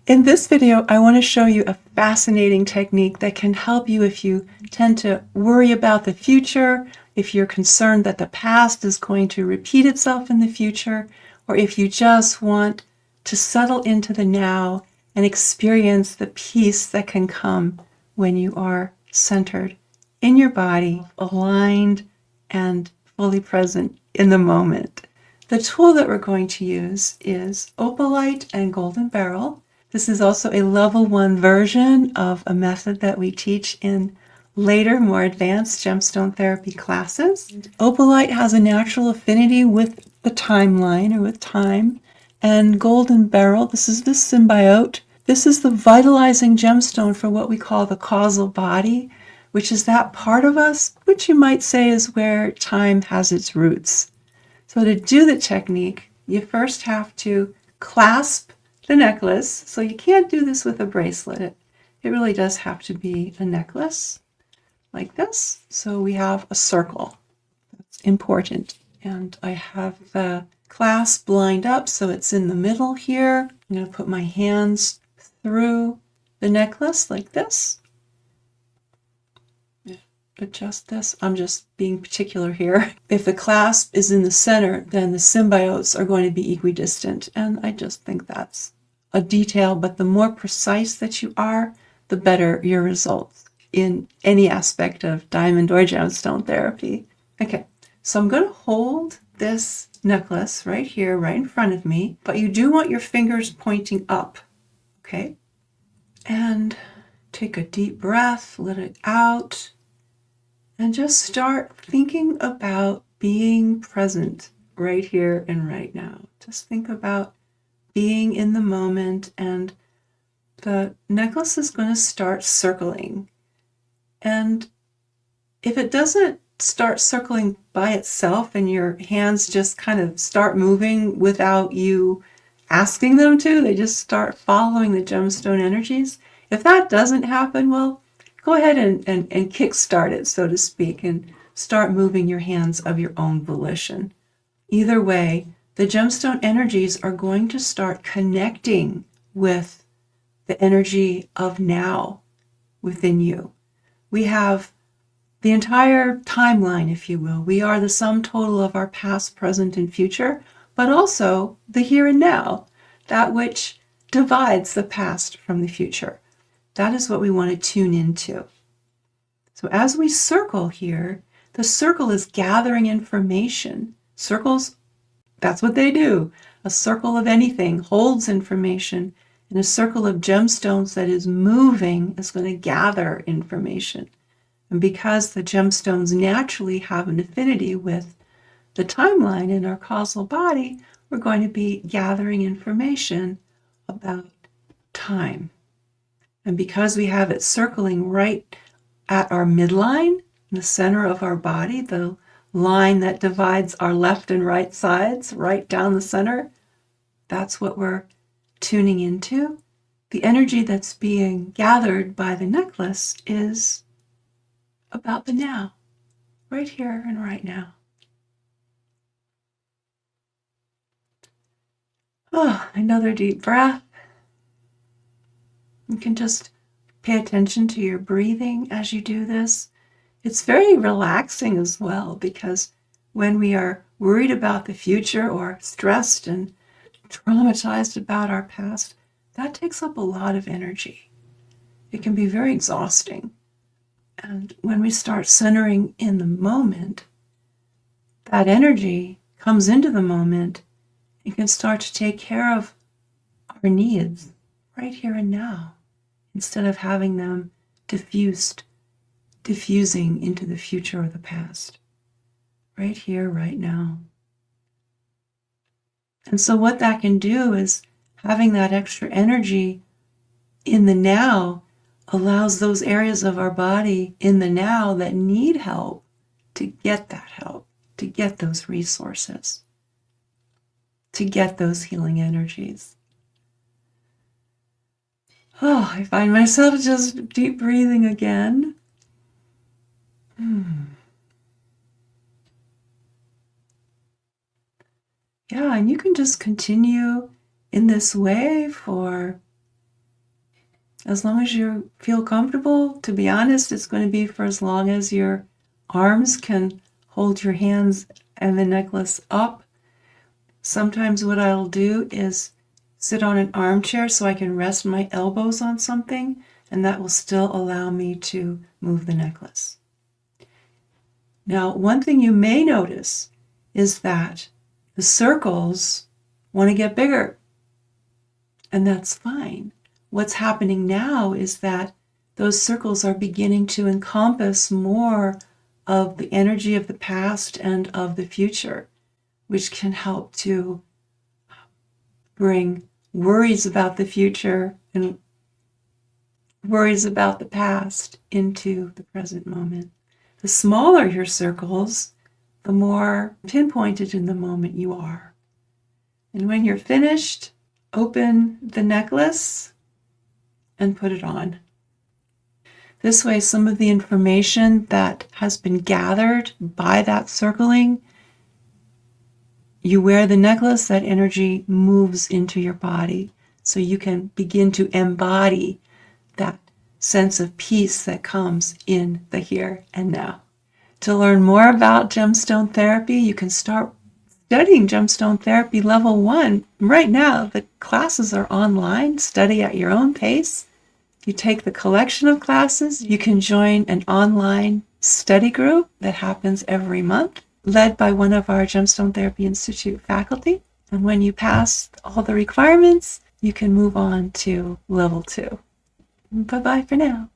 In this video, I want to show you a fascinating technique that can help you if you tend to worry about the future, if you're concerned that the past is going to repeat itself in the future, or if you just want to settle into the now and experience the peace that can come when you are centered in your body, aligned and fully present in the moment. The tool that we're going to use is Opalite and Golden Beryl. This is also a level 1 version of a method that we teach in later, more advanced gemstone therapy classes. Opalite has a natural affinity with the timeline or with time. And Golden Beryl, this is the symbiote. This is the vitalizing gemstone for what we call the causal body, which is that part of us, which you might say is where time has its roots. So to do the technique, you first have to clasp the necklace. So you can't do this with a bracelet. It really does have to be a necklace like this. So we have a circle. That's important. And I have the clasp lined up so it's in the middle here. I'm going to put my hands through the necklace like this. Adjust this. I'm just being particular here. If the clasp is in the center, then the symbiotes are going to be equidistant. And I just think that's a detail, but the more precise that you are, the better your results in any aspect of diamond or gemstone therapy. Okay, so I'm going to hold this necklace right here, right in front of me, but you do want your fingers pointing up, okay? And take a deep breath, let it out, and just start thinking about being present right here and right now. Just think about being in the moment, and the necklace is going to start circling. And if it doesn't start circling by itself and your hands just kind of start moving without you asking them to, they just start following the gemstone energies. If that doesn't happen, well, go ahead and kickstart it, so to speak, and start moving your hands of your own volition. Either way, the gemstone energies are going to start connecting with the energy of now within you. We have the entire timeline, if you will. We are the sum total of our past, present, and future, but also the here and now, that which divides the past from the future. That is what we want to tune into. So as we circle here, the circle is gathering information. Circles, that's what they do. A circle of anything holds information, and a circle of gemstones that is moving is going to gather information. And because the gemstones naturally have an affinity with the timeline in our causal body, we're going to be gathering information about time. And because we have it circling right at our midline, in the center of our body, the line that divides our left and right sides, right down the center, that's what we're tuning into. The energy that's being gathered by the necklace is about the now, right here and right now. Oh, another deep breath. You can just pay attention to your breathing as you do this. It's very relaxing as well, because when we are worried about the future or stressed and traumatized about our past, that takes up a lot of energy. It can be very exhausting. And when we start centering in the moment, that energy comes into the moment and can start to take care of our needs right here and now, instead of having them diffusing into the future or the past. Right here, right now. And so what that can do is having that extra energy in the now allows those areas of our body in the now that need help to get that help, to get those resources, to get those healing energies. Oh, I find myself just deep breathing again. Yeah, and you can just continue in this way for As long as you feel comfortable, to be honest, it's going to be for as long as your arms can hold your hands and the necklace up. Sometimes what I'll do is sit on an armchair so I can rest my elbows on something, and that will still allow me to move the necklace. Now, one thing you may notice is that the circles want to get bigger, and that's fine. What's happening now is that those circles are beginning to encompass more of the energy of the past and of the future, which can help to bring worries about the future and worries about the past into the present moment. The smaller your circles, the more pinpointed in the moment you are. And when you're finished, open the necklace and put it on. This way, some of the information that has been gathered by that circling, you wear the necklace, that energy moves into your body, so you can begin to embody that sense of peace that comes in the here and now. To learn more about gemstone therapy, you can start studying gemstone therapy level 1. Right now, the classes are online. Study at your own pace. You take the collection of classes. You can join an online study group that happens every month, led by one of our Gemstone Therapy Institute faculty. And when you pass all the requirements, you can move on to level 2. Bye-bye for now.